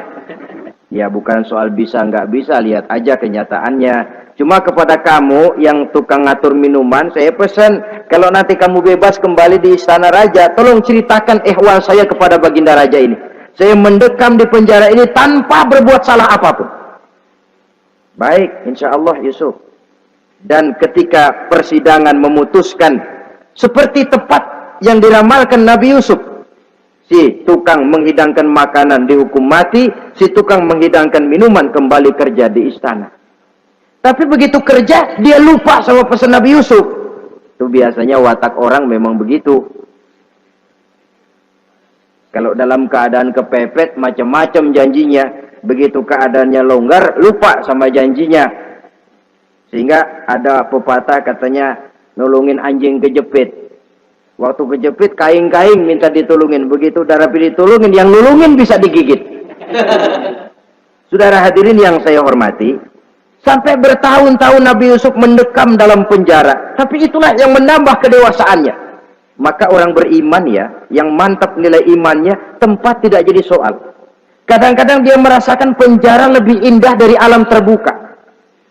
Ya bukan soal bisa nggak bisa, lihat aja kenyataannya. Cuma kepada kamu yang tukang ngatur minuman, saya pesan kalau nanti kamu bebas kembali di istana raja, tolong ceritakan ihwal saya kepada baginda raja ini. Saya mendekam di penjara ini tanpa berbuat salah apapun. Baik, insya Allah Yusuf. Dan ketika persidangan memutuskan seperti tepat yang diramalkan Nabi Yusuf, si tukang menghidangkan makanan dihukum mati, si tukang menghidangkan minuman kembali kerja di istana. Tapi begitu kerja, dia lupa sama pesan Nabi Yusuf. Itu biasanya watak orang memang begitu. Kalau dalam keadaan kepepet, macam-macam janjinya. Begitu keadaannya longgar, lupa sama janjinya. Sehingga ada pepatah katanya, nolongin anjing kejepit. Waktu kejepit, kaing-kaing minta ditolongin. Begitu udah rapi ditolongin, yang nulungin bisa digigit. Saudara hadirin yang saya hormati, sampai bertahun-tahun Nabi Yusuf mendekam dalam penjara. Tapi itulah yang menambah kedewasaannya. Maka orang beriman ya, yang mantap nilai imannya, tempat tidak jadi soal. Kadang-kadang dia merasakan penjara lebih indah dari alam terbuka.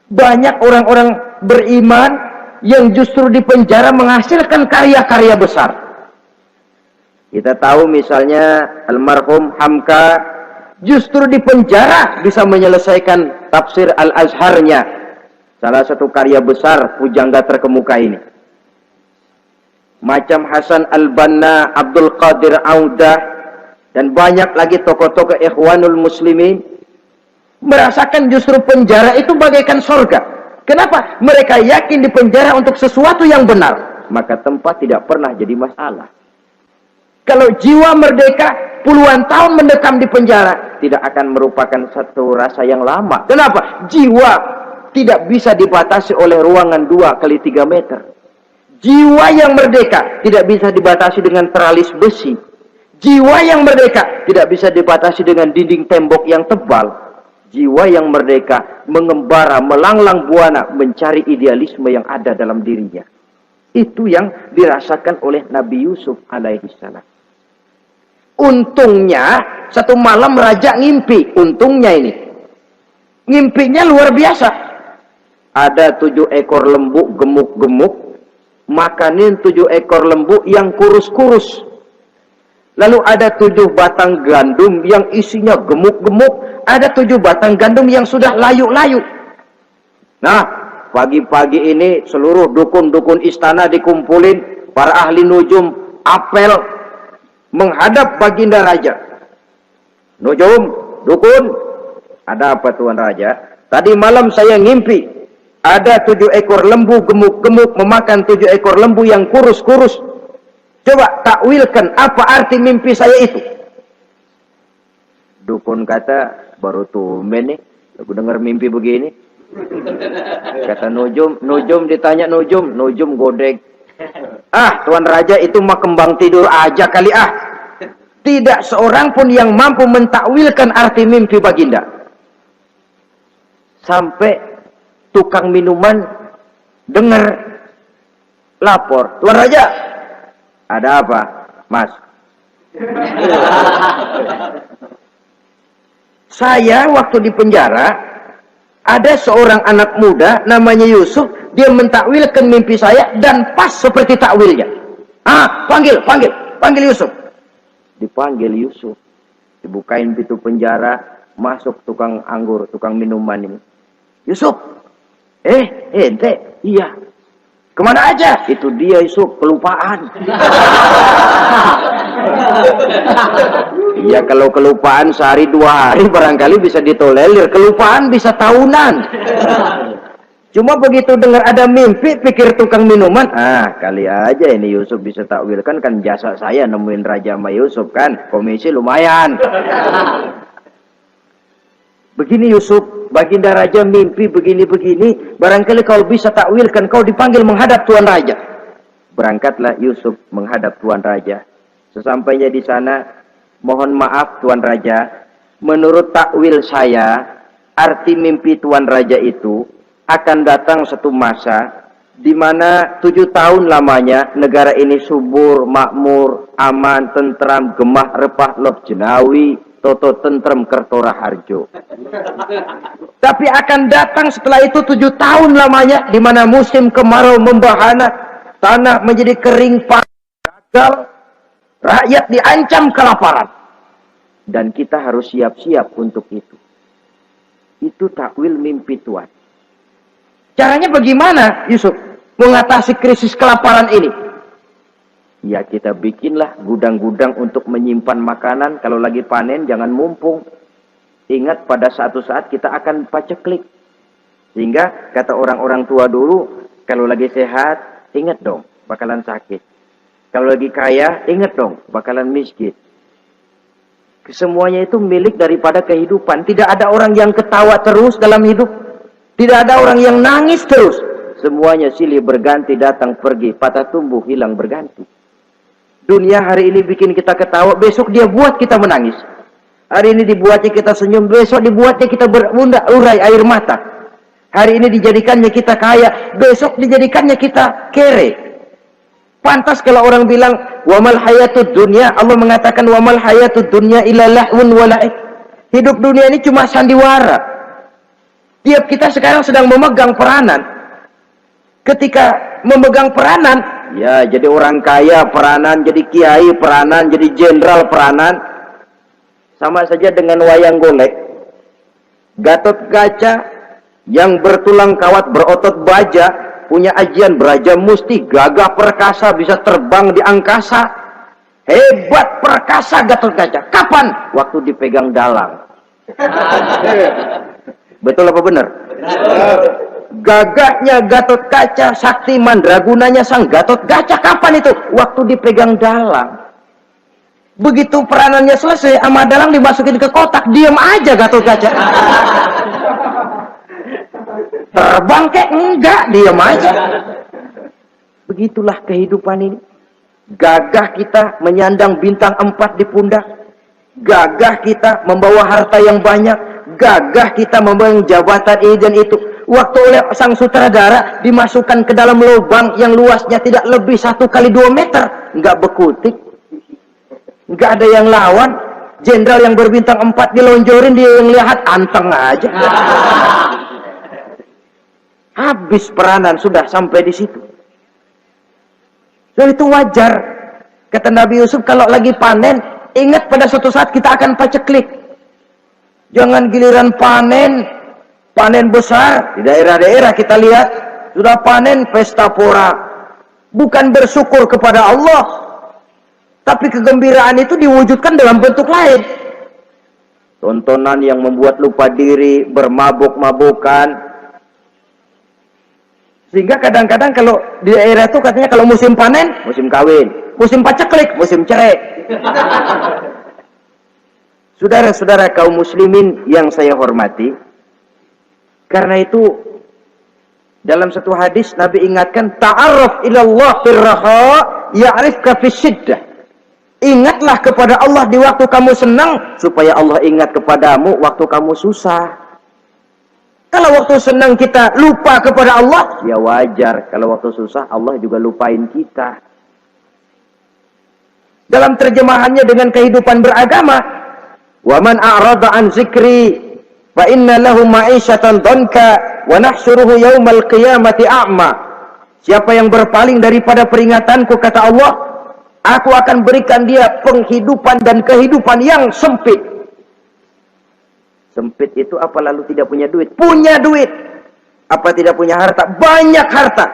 Banyak orang-orang beriman yang justru di penjara menghasilkan karya-karya besar. Kita tahu misalnya almarhum Hamka justru di penjara bisa menyelesaikan tafsir Al-Azharnya, salah satu karya besar pujangga terkemuka ini. Macam Hasan Al-Banna, Abdul Qadir Audah, dan banyak lagi tokoh-tokoh Ikhwanul Muslimin merasakan justru penjara itu bagaikan surga. Kenapa? Mereka yakin di penjara untuk sesuatu yang benar, maka tempat tidak pernah jadi masalah. Kalau jiwa merdeka puluhan tahun mendekam di penjara, tidak akan merupakan satu rasa yang lama. Kenapa? Jiwa tidak bisa dibatasi oleh ruangan 2 kali 3 meter. Jiwa yang merdeka tidak bisa dibatasi dengan teralis besi. Jiwa yang merdeka tidak bisa dibatasi dengan dinding tembok yang tebal. Jiwa yang merdeka mengembara, melanglang buana, mencari idealisme yang ada dalam dirinya. Itu yang dirasakan oleh Nabi Yusuf alaihi salam. Untungnya, satu malam raja ngimpi. Untungnya ini. Ngimpinya luar biasa. Ada 7 ekor lembu gemuk-gemuk. Makanin 7 ekor lembu yang kurus-kurus. Lalu ada 7 batang gandum yang isinya gemuk-gemuk. Ada 7 batang gandum yang sudah layu-layu. Nah, pagi-pagi ini seluruh dukun-dukun istana dikumpulin. Para ahli nujum apel menghadap baginda raja. Nujum, dukun, ada apa Tuan Raja? Tadi malam saya ngimpi. Ada 7 ekor lembu gemuk-gemuk memakan 7 ekor lembu yang kurus-kurus. Coba takwilkan apa arti mimpi saya itu. Dukun kata, baru tumben nih. Aku dengar mimpi begini. Kata Nujum ditanya Nujum godek. Ah, Tuan Raja itu mah kembang tidur aja kali ah. Tidak seorang pun yang mampu mentakwilkan arti mimpi baginda. Sampai tukang minuman dengar lapor. Tuan Raja, ada apa, Mas? Saya waktu di penjara, ada seorang anak muda namanya Yusuf, dia mentakwilkan mimpi saya dan pas seperti takwilnya. Ah, panggil Yusuf. Dipanggil Yusuf. Dibukain pintu penjara, masuk tukang anggur, tukang minuman ini. Yusuf, ente, iya. Kemana aja? Itu dia Yusuf, kelupaan. Iya, kalau kelupaan sehari 2 hari barangkali bisa ditolerir. Kelupaan bisa tahunan. Cuma begitu dengar ada mimpi, pikir tukang minuman. Ah, kali aja ini Yusuf bisa takwilkan, kan jasa saya nemuin Raja sama Yusuf kan. Komisi lumayan. Begini Yusuf, baginda raja mimpi begini-begini. Barangkali kau bisa takwilkan, kau dipanggil menghadap Tuan Raja. Berangkatlah Yusuf menghadap Tuan Raja. Sesampainya di sana, mohon maaf Tuan Raja. Menurut takwil saya, arti mimpi Tuan Raja itu akan datang satu masa di mana 7 tahun lamanya negara ini subur, makmur, aman, tentram, gemah, repah, loh jenawi, toto tentrem kertora harjo. Tapi akan datang setelah itu 7 tahun lamanya di mana musim kemarau membahana, tanah menjadi kering gagal, rakyat diancam kelaparan. Dan kita harus siap-siap untuk itu. Itu takwil mimpi Tuhan. Caranya bagaimana Yusuf mengatasi krisis kelaparan ini? Ya kita bikinlah gudang-gudang untuk menyimpan makanan. Kalau lagi panen jangan mumpung. Ingat pada satu saat kita akan paceklik. Sehingga kata orang-orang tua dulu, kalau lagi sehat, ingat dong bakalan sakit. Kalau lagi kaya, ingat dong bakalan miskin. Semuanya itu milik daripada kehidupan. Tidak ada orang yang ketawa terus dalam hidup. Tidak ada orang yang nangis terus. Semuanya silih berganti, datang pergi, patah tumbuh, hilang berganti. Dunia hari ini bikin kita ketawa, besok dia buat kita menangis. Hari ini dibuatnya kita senyum, besok dibuatnya kita berurai air mata. Hari ini dijadikannya kita kaya, besok dijadikannya kita kere. Pantas kalau orang bilang, wamal hayatud dunya, Allah mengatakan wamal hayatud dunya illa lahun wa la'ib. Hidup dunia ini cuma sandiwara. Tiap kita sekarang sedang memegang peranan. Ketika memegang peranan, ya jadi orang kaya peranan, jadi kiai peranan, jadi jenderal peranan. Sama saja dengan wayang golek. Gatot Kaca yang bertulang kawat berotot baja, punya ajian beraja musti, gagah perkasa, bisa terbang di angkasa. Hebat perkasa Gatot Kaca. Kapan? Waktu dipegang dalang. Betul apa benar? Gagahnya Gatot Kaca, sakti mandragunanya sang Gatot Kaca. Kapan itu? Waktu dipegang dalang. Begitu peranannya selesai, sama dalang dimasukin ke kotak, diam aja Gatot Kaca. Terbang kek? Enggak, diam aja. Begitulah kehidupan ini. Gagah kita menyandang bintang 4 di pundak. Gagah kita membawa harta yang banyak. Gagah kita membawa jabatan ini dan itu. Waktu oleh sang sutradara dimasukkan ke dalam lubang yang luasnya tidak lebih 1 kali 2 meter. Nggak bekutik. Nggak ada yang lawan. Jenderal yang berbintang 4 dilonjorin, dia yang lihat anteng aja. Habis peranan sudah sampai di situ. So, itu wajar. Kata Nabi Yusuf, kalau lagi panen, ingat pada suatu saat kita akan paceklik. Jangan giliran panen besar. Di daerah-daerah kita lihat, sudah panen pesta pora. Bukan bersyukur kepada Allah. Tapi kegembiraan itu diwujudkan dalam bentuk lain. Tontonan yang membuat lupa diri, bermabuk-mabukan. Sehingga kadang-kadang kalau di daerah itu katanya kalau musim panen, musim kawin. Musim paceklik, musim cerai. Saudara-saudara kaum muslimin yang saya hormati, karena itu dalam satu hadis Nabi ingatkan, ta'arraf ilallah firraha ya'rifka fisyiddah. Ingatlah kepada Allah di waktu kamu senang, supaya Allah ingat kepadamu waktu kamu susah. Kalau waktu senang kita lupa kepada Allah, ya wajar. Kalau waktu susah, Allah juga lupain kita. Dalam terjemahannya dengan kehidupan beragama, wa man a'rada an zikri fa inna lahu ma'isyatan dhanka wa nahsyuruhu yaumal qiyamati a'ma. Siapa yang berpaling daripada peringatanku, kata Allah, aku akan berikan dia penghidupan dan kehidupan yang sempit. Sempit itu apa lalu tidak punya duit? Punya duit. Apa tidak punya harta? Banyak harta.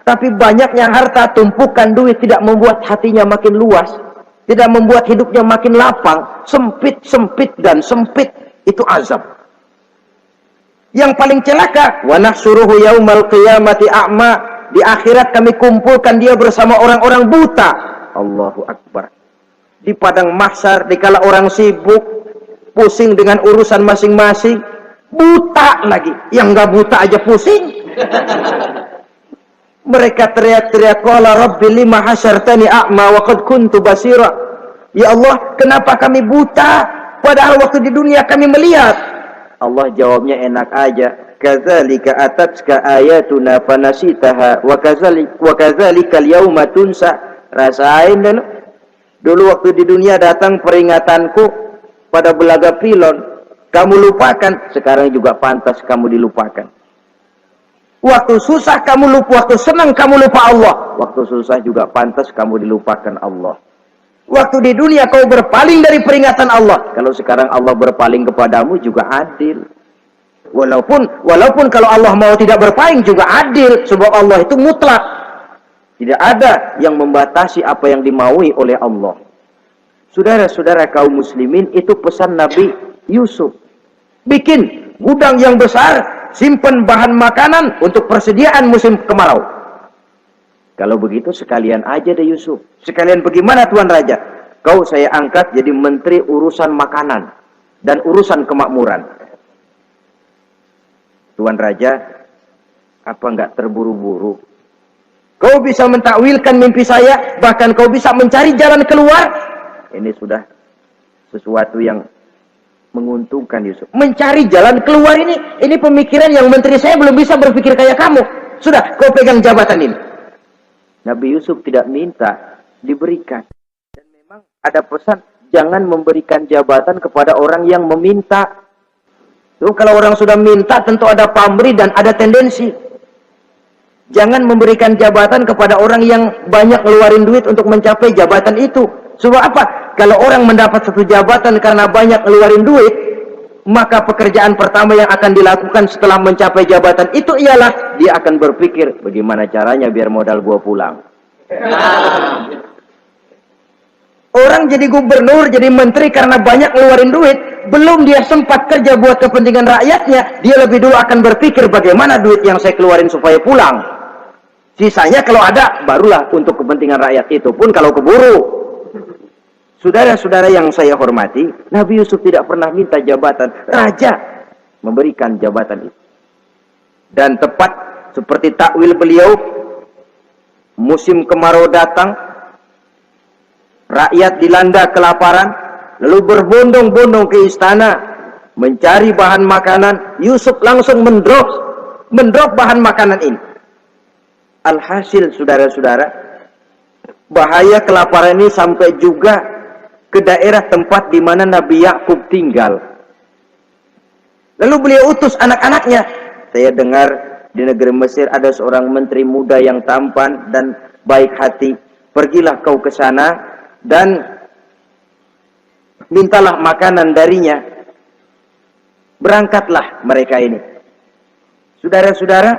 Tapi banyaknya harta, tumpukan duit tidak membuat hatinya makin luas. Tidak membuat hidupnya makin lapang. Sempit, sempit, dan sempit. Itu azab. Yang paling celaka, wa nahsyuruhu yaumal qiyamati a'ma. Di akhirat kami kumpulkan dia bersama orang-orang buta. Allahu Akbar. Di padang mahsyar, dikala orang sibuk, pusing dengan urusan masing-masing, buta lagi. Yang nggak buta aja pusing. Mereka teriak-teriak, qala rabbi lima hasyartani a'ma wa qad kuntu basira. Ya Allah, kenapa kami buta padahal waktu di dunia kami melihat? Allah jawabnya enak aja, kadzalika atatka ayatuna fanasitaha wa kadzalikal yauma tunsa. Rasain dulu waktu di dunia datang peringatanku pada belaga pilon, kamu lupakan, sekarang juga pantas kamu dilupakan. Waktu susah kamu lupa, waktu senang kamu lupa Allah, waktu susah juga pantas kamu dilupakan Allah. Waktu di dunia kau berpaling dari peringatan Allah, kalau sekarang Allah berpaling kepadamu juga adil. Walaupun kalau Allah mau tidak berpaling juga adil, sebab Allah itu mutlak. Tidak ada yang membatasi apa yang dimaui oleh Allah. Saudara-saudara kaum muslimin, itu pesan Nabi Yusuf. Bikin gudang yang besar, simpan bahan makanan untuk persediaan musim kemarau. Kalau begitu sekalian aja deh Yusuf. Sekalian bagaimana Tuan Raja? Kau saya angkat jadi menteri urusan makanan dan urusan kemakmuran. Tuan Raja, apa enggak terburu-buru? Kau bisa mentakwilkan mimpi saya, bahkan kau bisa mencari jalan keluar. Ini sudah sesuatu yang menguntungkan Yusuf. Mencari jalan keluar ini pemikiran yang menteri saya belum bisa berpikir kayak kamu. Sudah, kau pegang jabatan ini. Nabi Yusuf tidak minta, diberikan. Dan memang ada pesan, jangan memberikan jabatan kepada orang yang meminta. Tuh, kalau orang sudah minta tentu ada pamrih dan ada tendensi. Jangan memberikan jabatan kepada orang yang banyak ngeluarin duit untuk mencapai jabatan itu. Sebab apa? Kalau orang mendapat satu jabatan karena banyak ngeluarin duit, maka pekerjaan pertama yang akan dilakukan setelah mencapai jabatan itu ialah dia akan berpikir, bagaimana caranya biar modal gua pulang. Orang jadi gubernur, jadi menteri karena banyak ngeluarin duit, belum dia sempat kerja buat kepentingan rakyatnya, dia lebih dulu akan berpikir bagaimana duit yang saya keluarin supaya pulang. Sisanya kalau ada, barulah untuk kepentingan rakyat, itu pun kalau keburu. Saudara-saudara yang saya hormati, Nabi Yusuf tidak pernah minta jabatan. Raja memberikan jabatan itu. Dan tepat seperti takwil beliau, musim kemarau datang, rakyat dilanda kelaparan, lalu berbondong-bondong ke istana mencari bahan makanan. Yusuf langsung mendrop bahan makanan ini. Alhasil saudara-saudara, bahaya kelaparan ini sampai juga ke daerah tempat di mana Nabi Yakub tinggal. Lalu beliau utus anak-anaknya. Saya dengar di negeri Mesir ada seorang menteri muda yang tampan dan baik hati. Pergilah kau ke sana dan mintalah makanan darinya. Berangkatlah mereka ini. Saudara-saudara,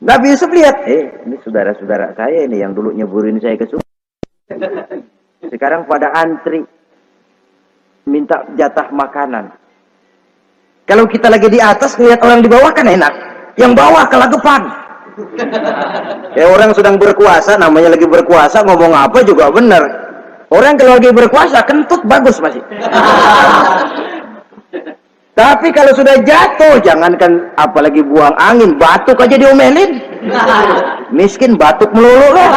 Nabi Yusuf lihat, ini saudara-saudara saya ini yang dulu nyeburin saya ke sungai. Sekarang pada antri minta jatah makanan. Kalau kita lagi di atas lihat orang di bawah kan enak. Yang bawah kelagapan. Orang sedang berkuasa, namanya lagi berkuasa, ngomong apa juga benar. Orang kalau lagi berkuasa kentut bagus masih. Tapi kalau sudah jatuh, jangankan apalagi buang angin, batuk aja diomelin. Miskin batuk melulu lah.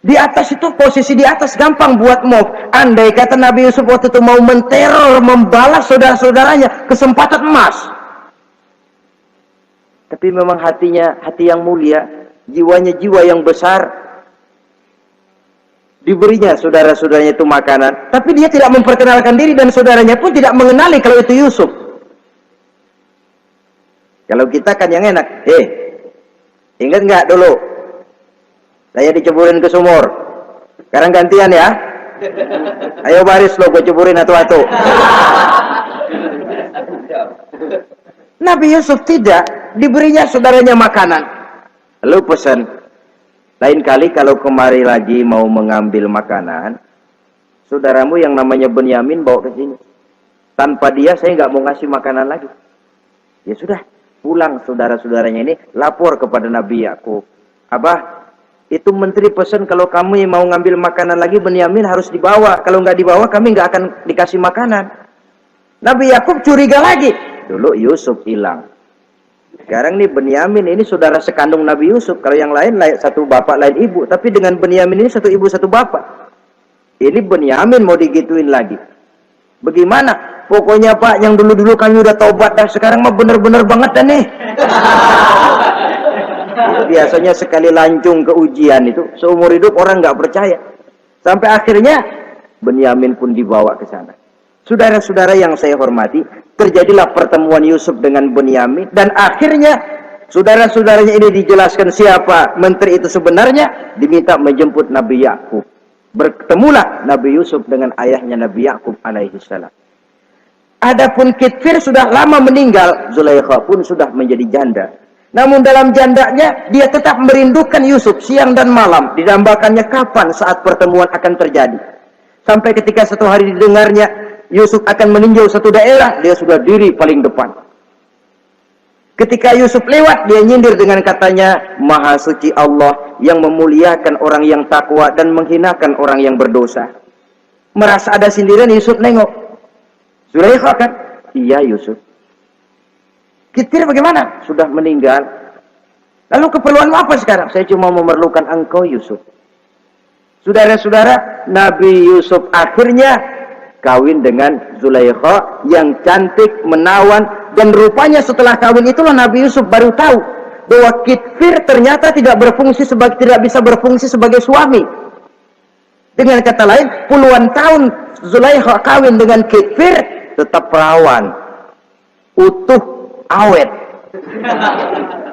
Di atas itu, posisi di atas gampang buat mob. Andai kata Nabi Yusuf waktu itu mau menteror, membalas saudara-saudaranya, kesempatan emas. Tapi memang hatinya, hati yang mulia, jiwanya jiwa yang besar. Diberinya saudara-saudaranya itu makanan, tapi dia tidak memperkenalkan diri dan saudaranya pun tidak mengenali kalau itu Yusuf. Kalau kita kan yang enak, ingat nggak dulu saya diceburin ke sumur, sekarang gantian ya, ayo baris lo, gue ceburin atu-atu. Nabi Yusuf tidak, diberinya saudaranya makanan, lalu pesan, lain kali kalau kemari lagi mau mengambil makanan, saudaramu yang namanya Benyamin bawa ke sini. Tanpa dia saya nggak mau ngasih makanan lagi. Ya sudah, pulang saudara-saudaranya ini lapor kepada Nabi Yakub. Abah, itu menteri pesan kalau kamu mau ngambil makanan lagi Benyamin harus dibawa. Kalau nggak dibawa kami nggak akan dikasih makanan. Nabi Yakub curiga lagi. Dulu Yusuf hilang. Sekarang nih Benyamin ini saudara sekandung Nabi Yusuf. Kalau yang lain satu bapak lain ibu, tapi dengan Benyamin ini satu ibu satu bapak. Ini Benyamin mau digituin lagi. Bagaimana? Pokoknya Pak, yang dulu-dulu kami udah taubat dah, sekarang mah bener-bener banget dah nih. Biasanya sekali lancung ke ujian itu seumur hidup orang nggak percaya. Sampai akhirnya Benyamin pun dibawa ke sana. Saudara-saudara yang saya hormati, terjadilah pertemuan Yusuf dengan Benyamin dan akhirnya saudara-saudaranya ini dijelaskan siapa menteri itu sebenarnya, diminta menjemput Nabi Yakub. Bertemulah Nabi Yusuf dengan ayahnya Nabi Yakub alaihi salam. Adapun Kitfir sudah lama meninggal, Zulaikha pun sudah menjadi janda. Namun dalam jandanya dia tetap merindukan Yusuf siang dan malam, didambakannya kapan saat pertemuan akan terjadi. Sampai ketika satu hari didengarnya Yusuf akan meninjau satu daerah, dia sudah diri paling depan. Ketika Yusuf lewat, dia nyindir dengan katanya, Maha suci Allah yang memuliakan orang yang takwa dan menghinakan orang yang berdosa. Merasa ada sindiran, Yusuf nengok. Zulaikha kan? Iya Yusuf. Kitfir bagaimana? Sudah meninggal. Lalu keperluanmu apa sekarang? Saya cuma memerlukan engkau Yusuf. Saudara-saudara, Nabi Yusuf akhirnya kawin dengan Zulaikha yang cantik, menawan, dan rupanya setelah kawin itulah Nabi Yusuf baru tahu bahwa Kitfir ternyata tidak bisa berfungsi sebagai suami. Dengan kata lain, puluhan tahun Zulaikha kawin dengan Kitfir tetap perawan, utuh, awet.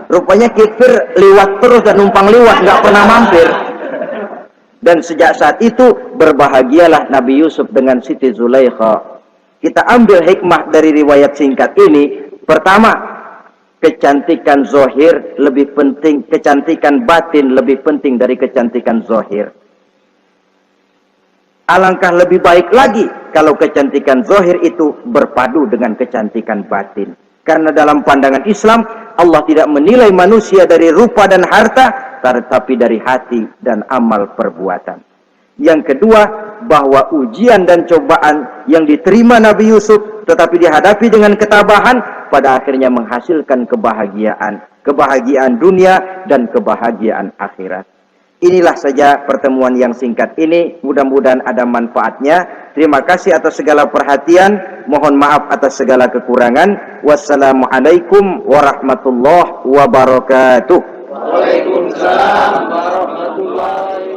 Rupanya Kitfir liwat terus dan numpang liwat, nggak pernah mampir. Dan sejak saat itu berbahagialah Nabi Yusuf dengan Siti Zulaikha. Kita ambil hikmah dari riwayat singkat ini. Pertama, kecantikan zahir lebih penting, kecantikan batin lebih penting dari kecantikan zahir. Alangkah lebih baik lagi kalau kecantikan zahir itu berpadu dengan kecantikan batin. Karena dalam pandangan Islam, Allah tidak menilai manusia dari rupa dan harta, tetapi dari hati dan amal perbuatan. Yang kedua, bahwa ujian dan cobaan yang diterima Nabi Yusuf tetapi dihadapi dengan ketabahan, pada akhirnya menghasilkan kebahagiaan. kebahagiaan dunia dan kebahagiaan akhirat. Inilah saja pertemuan yang singkat ini, mudah-mudahan ada manfaatnya. Terima kasih atas segala perhatian, mohon maaf atas segala kekurangan. Wassalamualaikum warahmatullahi wabarakatuh. Waalaikumsalam warahmatullahi wabarakatuh.